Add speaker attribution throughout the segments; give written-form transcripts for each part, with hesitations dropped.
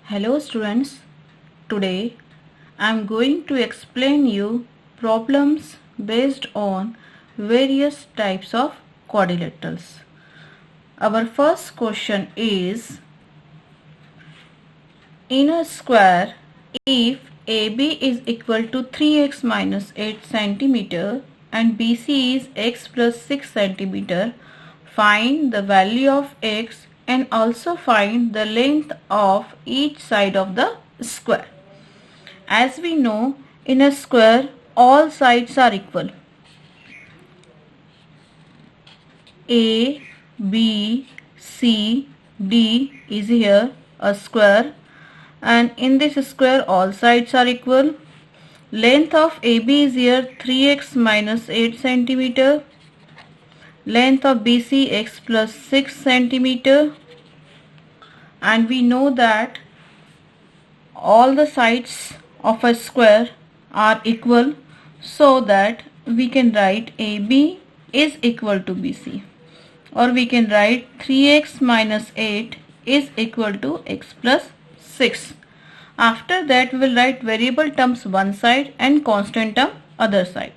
Speaker 1: Hello students, today I am going to explain you problems based on various types of quadrilaterals. Our first question is, in a square, if AB is equal to 3x minus 8 centimeter and BC is x plus 6 centimeter, find the value of x and also find the length of each side of the square. As we know, in a square all sides are equal. A, B, C, D is here a square, and in this square all sides are equal. Length of AB is here 3x minus 8 centimeter. Length of BC x plus 6 centimeter, and we know that all the sides of a square are equal, so that we can write AB is equal to BC, or we can write 3x minus 8 is equal to x plus 6. After that we will write variable terms one side and constant term other side.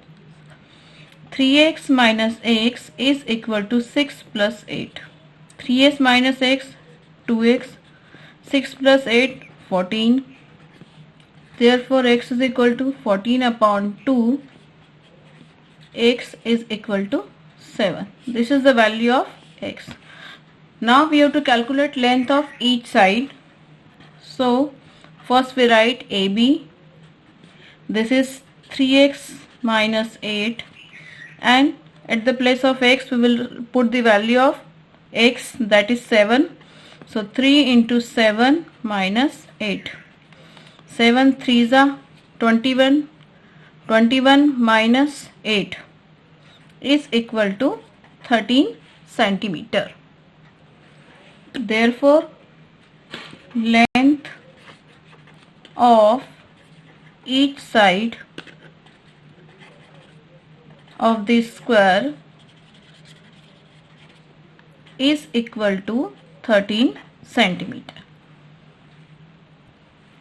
Speaker 1: 3x minus x is equal to 6 plus 8. 3x minus x 2x, 6 plus 8 14. Therefore x is equal to 14 upon 2. X is equal to 7. This is the value of x. Now we have to calculate length of each side. So first we write AB. This is 3x minus 8, and at the place of x we will put the value of x, that is 7. So 3 into 7 minus 8. 7 3s are 21. 21 minus 8 is equal to 13 centimeter. Therefore, length of each side of this square is equal to 13 centimeter.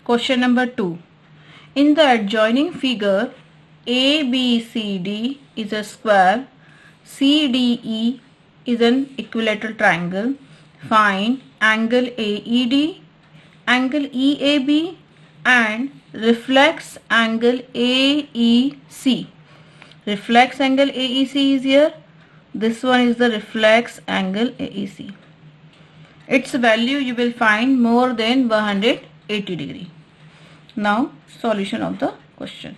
Speaker 1: Question number 2. In the adjoining figure, ABCD is a square, CDE is an equilateral triangle. Find angle AED, angle EAB, and reflex angle AEC. Reflex angle AEC is here. This one is the reflex angle AEC. Its value you will find more than 180 degree. Now solution of the question.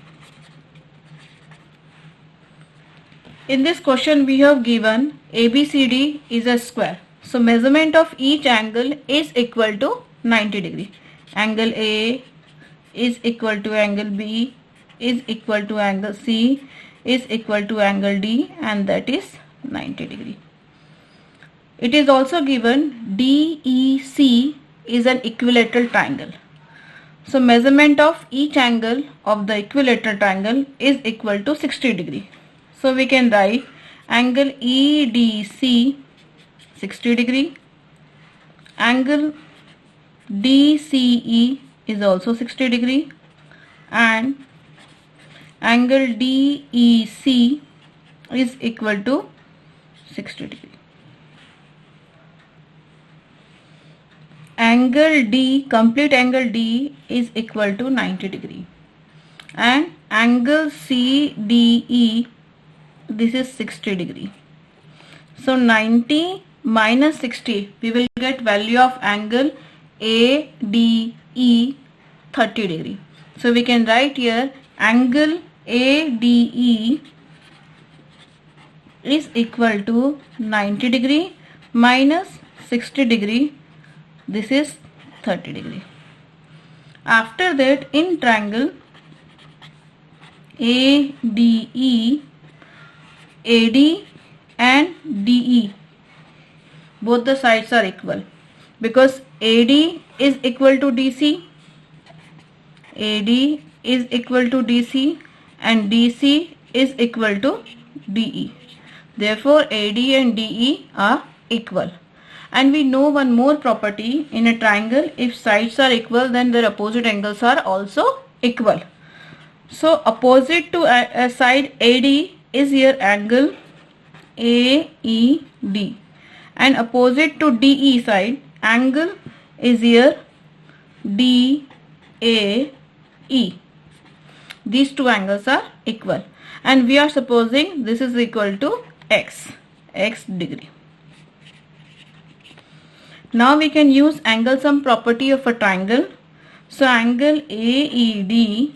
Speaker 1: In this question we have given ABCD is a square. So measurement of each angle is equal to 90 degree. Angle A is equal to angle B is equal to angle C is equal to angle D, and that is 90 degree. It is also given DEC is an equilateral triangle. So measurement of each angle of the equilateral triangle is equal to 60 degree. So we can write angle EDC 60 degree. Angle DCE is also 60 degree, and angle DEC is equal to 60 degree. Angle D, complete angle D is equal to 90 degree, and angle CDE, this is 60 degree. So 90 minus 60, we will get value of angle ADE 30 degree. So we can write here angle ADE is equal to 90 degree minus 60 degree, this is 30 degree. After that, in triangle ADE, AD and DE, both the sides are equal, because AD is equal to DC, AD is equal to DC, and DC is equal to DE. Therefore AD and DE are equal. And we know one more property in a triangle: if sides are equal, then their opposite angles are also equal. So opposite to a side AD is here angle AED, and opposite to DE side angle is here DAE. These two angles are equal, and we are supposing this is equal to x degree. Now we can use angle sum property of a triangle. So angle AED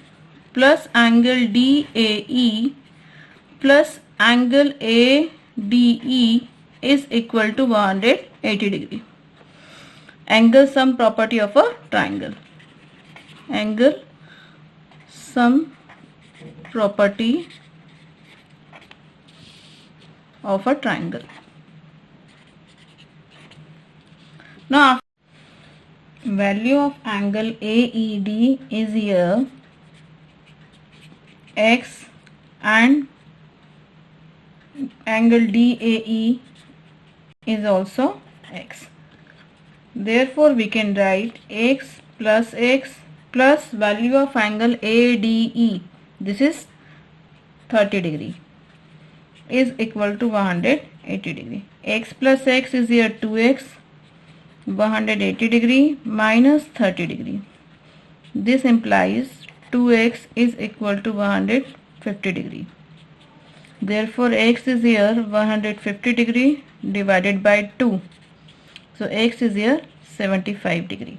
Speaker 1: plus angle DAE plus angle ADE is equal to 180 degree. Angle sum property of a triangle. Angle sum property of a triangle. Now value of angle AED is here x, and angle DAE is also x. Therefore we can write x plus value of angle ADE, this is 30 degree, is equal to 180 degree. X plus x is here 2x, 180 degree minus 30 degree. This implies 2x is equal to 150 degree. Therefore x is here 150 degree divided by 2. So x is here 75 degree.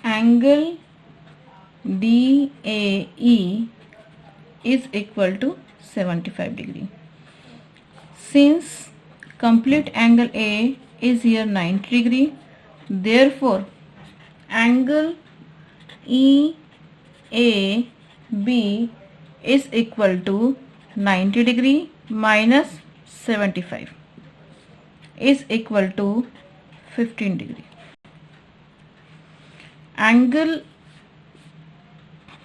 Speaker 1: Angle DAE is equal to 75 degree. Since complete angle A is here 90 degree, therefore angle EAB is equal to 90 degree minus 75 is equal to 15 degree. Angle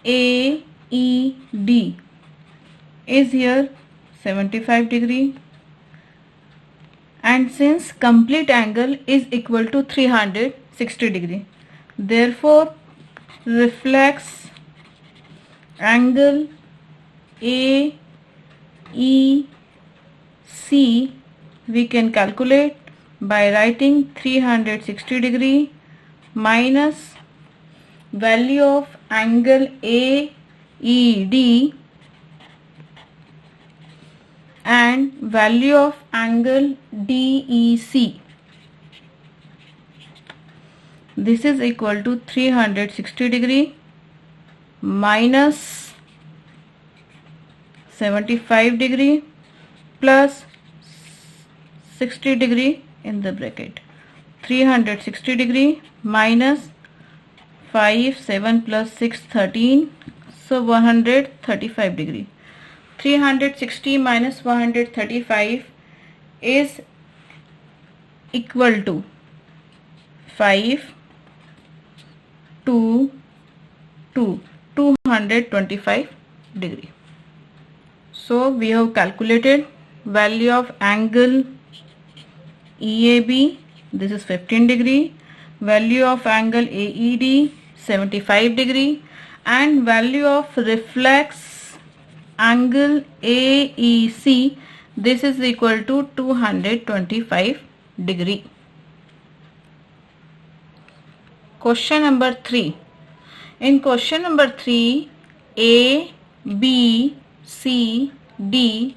Speaker 1: AED is here 75 degree, and since complete angle is equal to 360 degree, therefore reflex angle AEC we can calculate by writing 360 degree minus value of angle AED and value of angle DEC. This is equal to 360 degree minus 75 degree plus 60 degree in the bracket. 360 degree minus 5, 7 plus 6, 13. So 135 degree. 360 minus 135 is equal to 5 to 225 degree. So we have calculated value of angle EAB, this is 15 degree, value of angle AED 75 degree, and value of reflex angle AEC, this is equal to 225 degree. Question number 3. In question number 3, A, B, C, D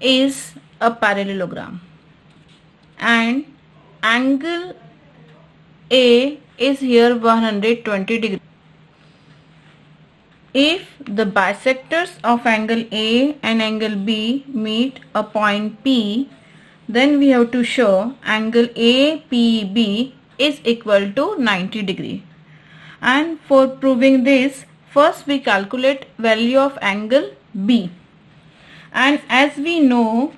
Speaker 1: is a parallelogram and angle A is here 120 degree. If the bisectors of angle A and angle B meet a point P, then we have to show angle APB is equal to 90 degree. And for proving this, first we calculate value of angle B. And as we know,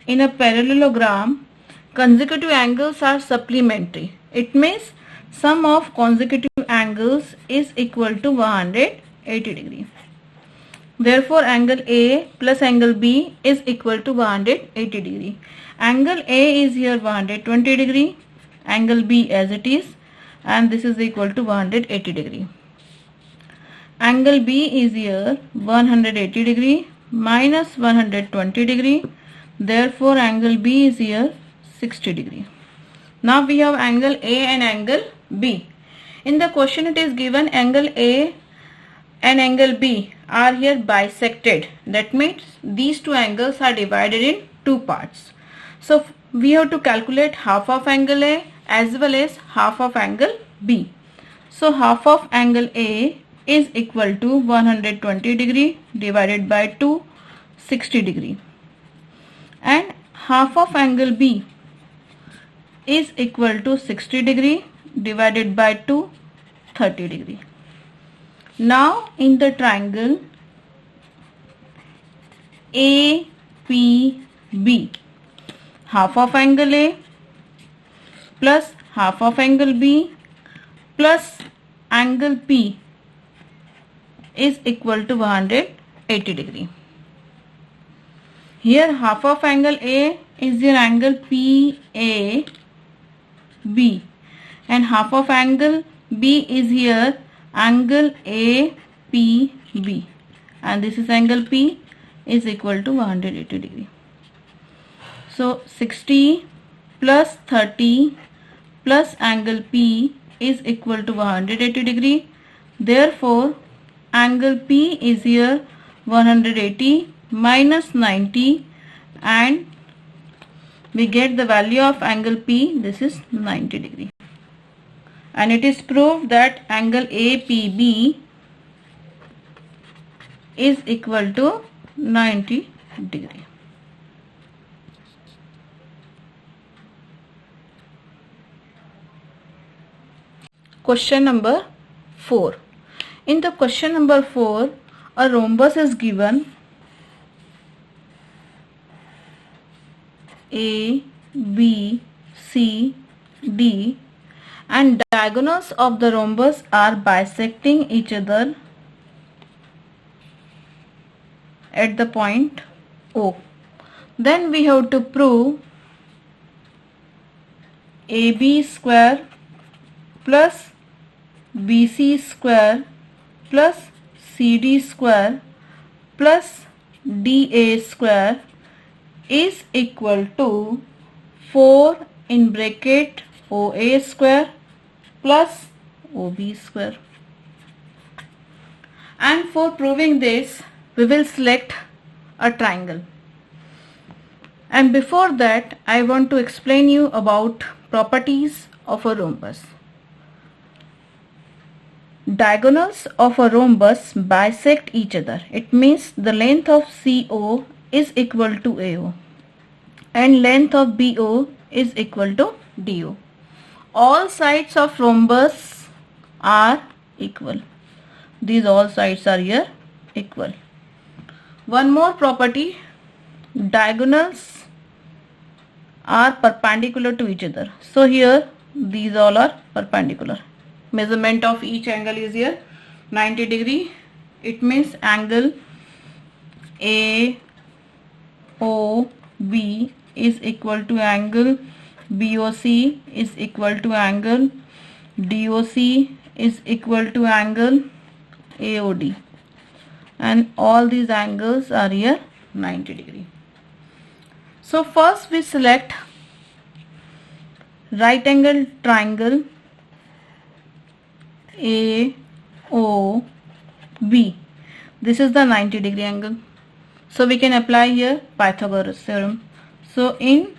Speaker 1: in a parallelogram, consecutive angles are supplementary. It means sum of consecutive angles is equal to 180 degree. Therefore, angle A plus angle B is equal to 180 degree. Angle A is here 120 degree, angle B as it is, and this is equal to 180 degree. Angle B is here 180 degree minus 120 degree, therefore angle B is here 60 degree. Now we have angle A and angle B. In the question it is given angle A and angle B are here bisected. That means these two angles are divided in two parts. So we have to calculate half of angle A as well as half of angle B. So half of angle A is equal to 120 degree divided by 2, 60 degree. And half of angle B is equal to 60 degree divided by 2, 30 degree. Now in the triangle APB, half of angle A plus half of angle B plus angle P is equal to 180 degree. Here half of angle A is your angle PAB and half of angle B is here angle APB, and this is angle P is equal to 180 degree. So 60 plus 30 plus angle P is equal to 180 degree. Therefore angle P is here 180 minus 90, and we get the value of angle P, this is 90 degree. And it is proved that angle APB is equal to 90 degree. Question number 4. In the question number 4, a rhombus is given A, B, C, D, and diagonals of the rhombus are bisecting each other at the point O. Then we have to prove AB square plus BC square plus CD square plus DA square is equal to 4 in bracket OA square plus OB square. And for proving this, we will select a triangle. And before that, I want to explain you about properties of a rhombus. Diagonals of a rhombus bisect each other. It means the length of CO is equal to AO and length of BO is equal to DO. All sides of rhombus are equal. These all sides are here equal. One more property, diagonals are perpendicular to each other. So here these all are perpendicular. Measurement of each angle is here 90 degree. It means angle AOB is equal to angle BOC is equal to angle DOC is equal to angle AOD, and all these angles are here 90 degree. So first we select right angle triangle AOB. This is the 90 degree angle. So we can apply here Pythagoras theorem. So in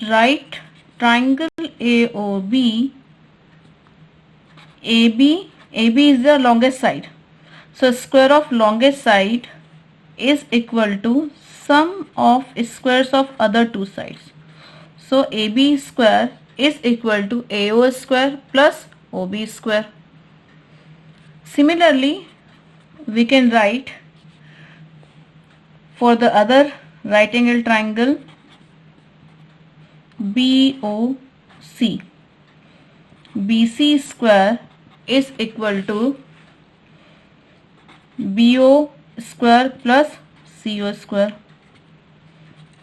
Speaker 1: right triangle AOB, AB is the longest side. So square of longest side is equal to sum of squares of other two sides. So AB square is equal to AO square plus OB square. Similarly, we can write for the other right angle triangle BOC. BC square is equal to BO square plus CO square.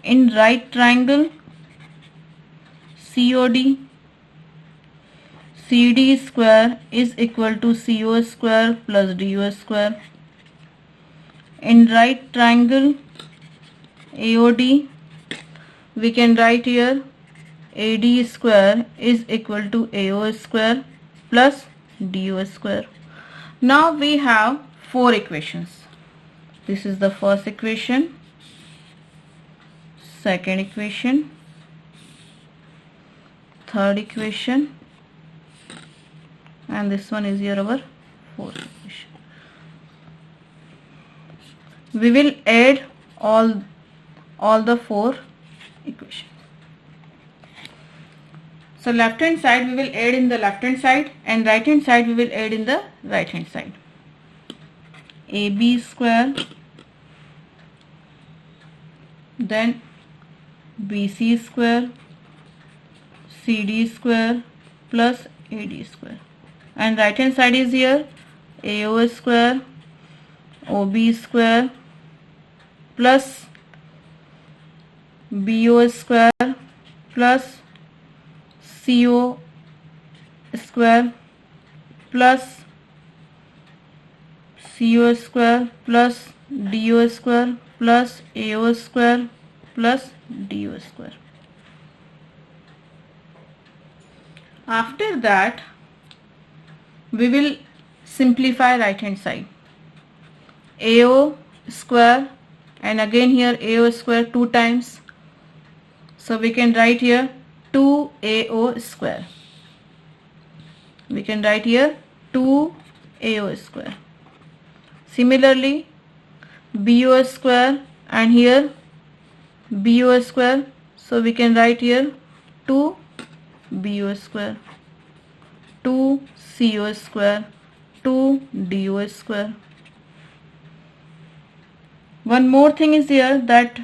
Speaker 1: In right triangle COD. CD square is equal to CO square plus DO square. In right triangle AOD, we can write here AD square is equal to AO square plus DO square. Now we have four equations. This is the first equation, second equation, third equation, and this one is here our fourth equation. We will add all the four equations. So left hand side we will add in the left hand side, and right hand side we will add in the right hand side. AB square, then BC square, CD square plus AD square, and right hand side is here AO square, OB square plus BO square plus CO square plus CO square plus DO square plus AO square plus DO square. After that, we will simplify right hand side. AO square, and again here AO square 2 times. So we can write here 2AO square. We can write here 2AO square. Similarly, BO square and here BO square. So we can write here 2BO square, 2CO square, 2DO square. One more thing is here that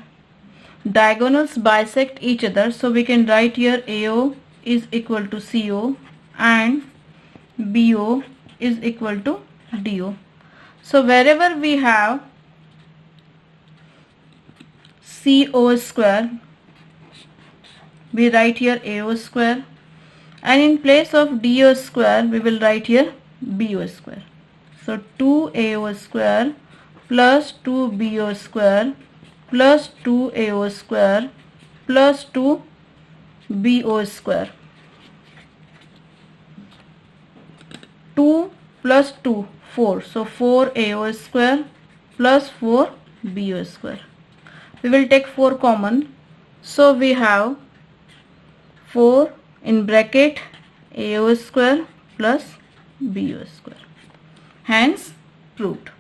Speaker 1: diagonals bisect each other, so we can write here AO is equal to CO and BO is equal to DO. So wherever we have CO square, we write here AO square, and in place of DO square we will write here BO square. So 2AO square plus 2BO square plus 2AO square plus 2BO square. 2 plus 2, 4. So 4AO square plus 4BO square. We will take 4 common. So we have 4 in bracket AO square plus BO square. Hence proved.